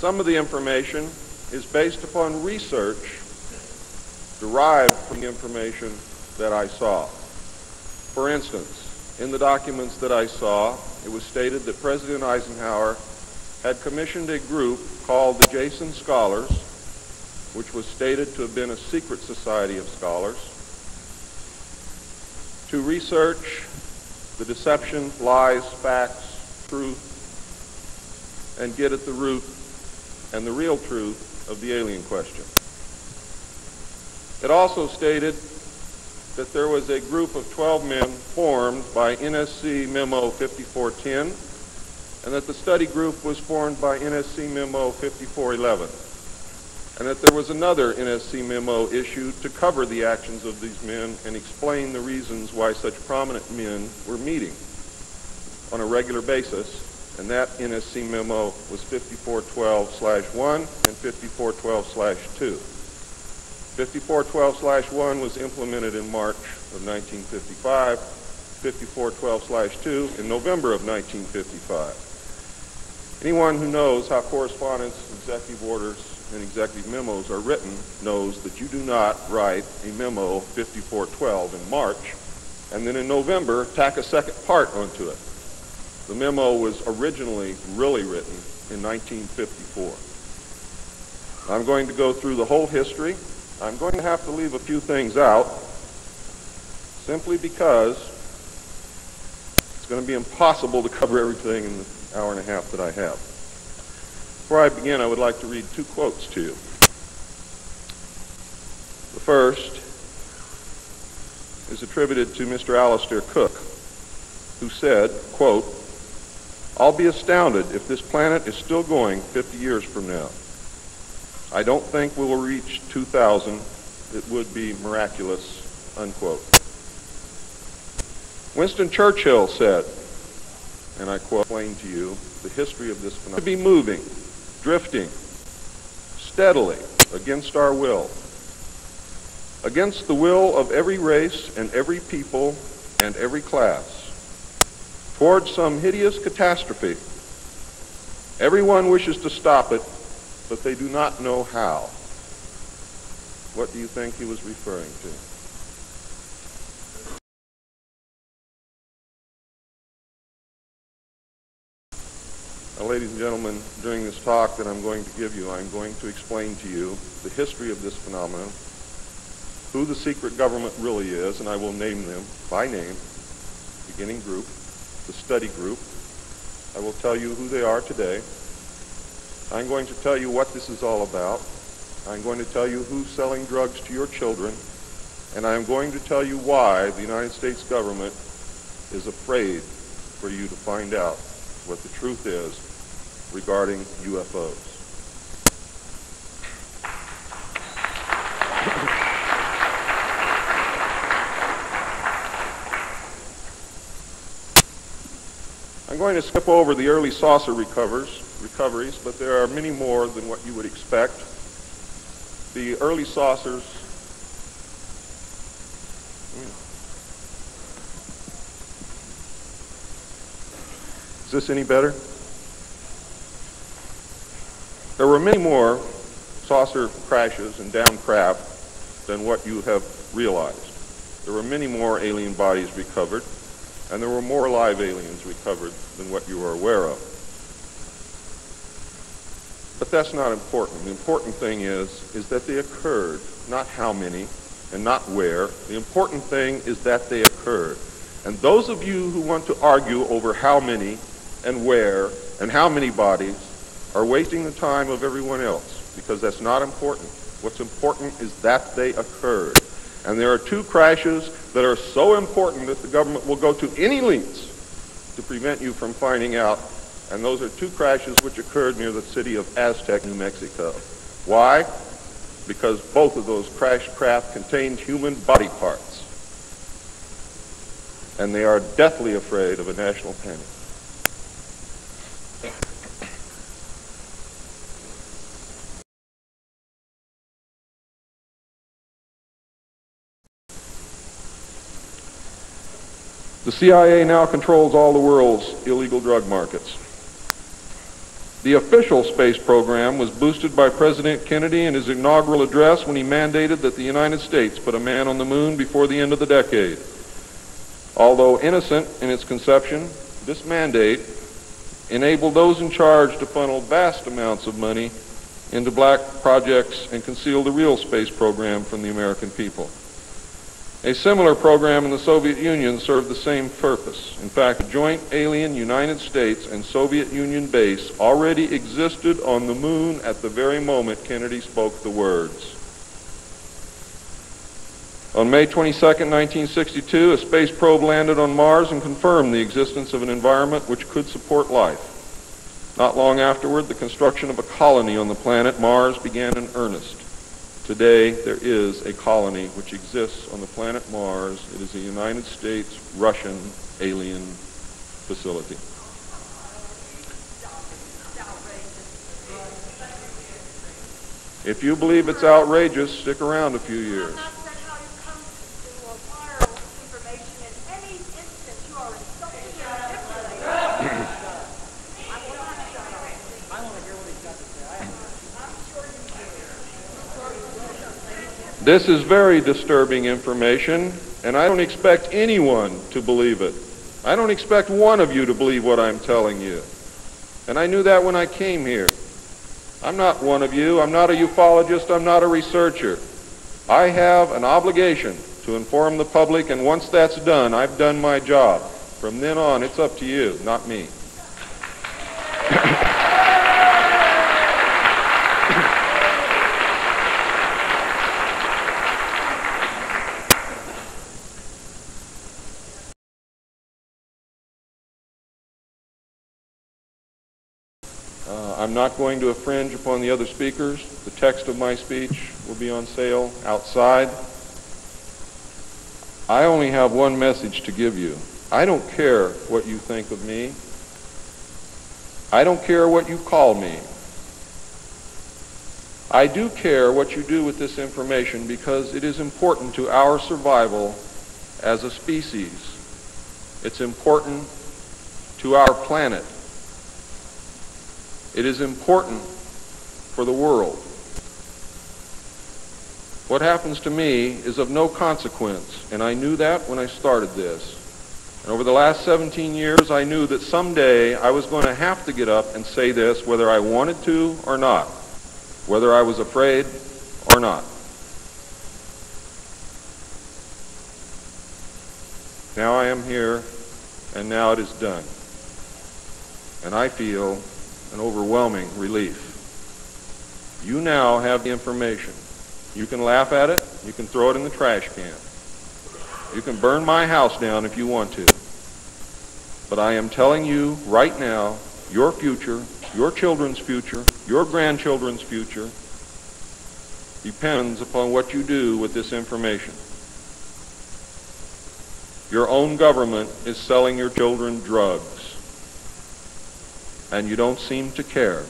Some of the information is based upon research derived from the information that I saw. For instance, in the documents that I saw, it was stated that President Eisenhower had commissioned a group called the Jason Scholars, which was stated to have been a secret society of scholars, to research the deception, lies, facts, truth, and get at the root and the real truth of the alien question. It also stated that there was a group of 12 men formed by NSC Memo 5410, and that the study group was formed by NSC Memo 5411, and that there was another NSC memo issued to cover the actions of these men and explain the reasons why such prominent men were meeting on a regular basis, and that NSC memo was 5412/1 and 5412/2. 5412/1 was implemented in March of 1955, 5412/2 in November of 1955. Anyone who knows how correspondence, executive orders, and executive memos are written knows that you do not write a memo 5412 in March and then in November tack a second part onto it. The memo was originally really written in 1954. I'm going to go through the whole history. I'm going to have to leave a few things out simply because it's going to be impossible to cover everything in the hour and a half that I have. Before I begin, I would like to read two quotes to you. The first is attributed to Mr. Alistair Cook, who said, quote, "I'll be astounded if this planet is still going 50 years from now. I don't think we will reach 2000. It would be miraculous," unquote. Winston Churchill said, and I quote, "Explain to you the history of this phenomenon. To be moving, drifting, steadily against our will, against the will of every race and every people and every class, towards some hideous catastrophe. Everyone wishes to stop it, but they do not know how." What do you think he was referring to? Now, ladies and gentlemen, during this talk that I'm going to give you, I'm going to explain to you the history of this phenomenon, who the secret government really is, and I will name them by name, beginning group, the study group. I will tell you who they are today. I'm going to tell you what this is all about. I'm going to tell you who's selling drugs to your children, and I'm going to tell you why the United States government is afraid for you to find out what the truth is regarding UFOs. I'm going to skip over the early saucer recoveries, but there are many more than what you would expect. The early saucers Is this any better? There were many more saucer crashes and downed craft than what you have realized. There were many more alien bodies recovered, and there were more live aliens recovered than what you are aware of. But that's not important. The important thing is that they occurred, not how many and not where. The important thing is that they occurred. And those of you who want to argue over how many and where and how many bodies are wasting the time of everyone else, because that's not important. What's important is that they occurred. And there are two crashes that are so important that the government will go to any lengths to prevent you from finding out. And those are two crashes which occurred near the city of Aztec, New Mexico. Why? Because both of those crashed craft contained human body parts. And they are deathly afraid of a national panic. The CIA now controls all the world's illegal drug markets. The official space program was boosted by President Kennedy in his inaugural address when he mandated that the United States put a man on the moon before the end of the decade. Although innocent in its conception, this mandate enabled those in charge to funnel vast amounts of money into black projects and conceal the real space program from the American people. A similar program in the Soviet Union served the same purpose. In fact, a joint alien United States and Soviet Union base already existed on the moon at the very moment Kennedy spoke the words. On May 22, 1962, a space probe landed on Mars and confirmed the existence of an environment which could support life. Not long afterward, the construction of a colony on the planet Mars began in earnest. Today, there is a colony which exists on the planet Mars. It is a United States-Russian alien facility. If you believe it's outrageous, stick around a few years. This is very disturbing information, and I don't expect anyone to believe it. I don't expect one of you to believe what I'm telling you. And I knew that when I came here. I'm not one of you. I'm not a ufologist. I'm not a researcher. I have an obligation to inform the public, and once that's done, I've done my job. From then on, it's up to you, not me. I'm not going to infringe upon the other speakers. The text of my speech will be on sale outside. I only have one message to give you. I don't care what you think of me. I don't care what you call me. I do care what you do with this information because it is important to our survival as a species. It's important to our planet. It is important for the world. What happens to me is of no consequence, and I knew that when I started this. And over the last 17 years, I knew that someday I was going to have to get up and say this, whether I wanted to or not, whether I was afraid or not. Now I am here, and now it is done. And I feel an overwhelming relief. You now have the information. You can laugh at it. You can throw it in the trash can. You can burn my house down if you want to. But I am telling you right now, your future, your children's future, your grandchildren's future depends upon what you do with this information. Your own government is selling your children drugs, and you don't seem to care.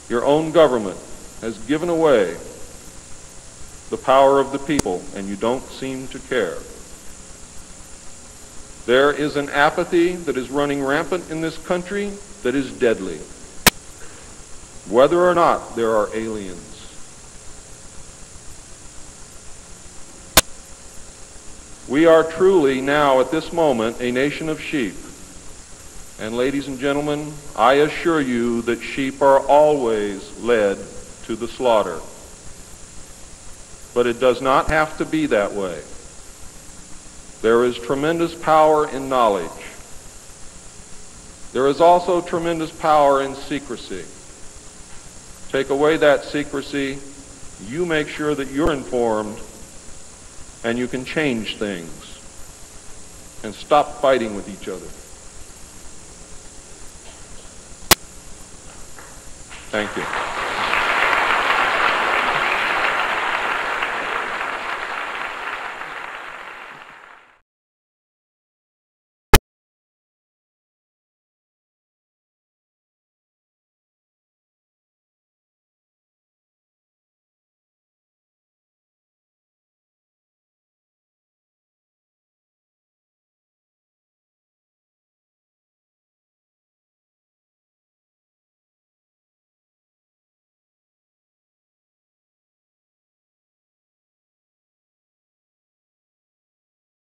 Your own government has given away the power of the people, and you don't seem to care. There is an apathy that is running rampant in this country that is deadly, whether or not there are aliens. We are truly now, at this moment, a nation of sheep. And ladies and gentlemen, I assure you that sheep are always led to the slaughter. But it does not have to be that way. There is tremendous power in knowledge. There is also tremendous power in secrecy. Take away that secrecy, you make sure that you're informed, and you can change things and stop fighting with each other. Thank you.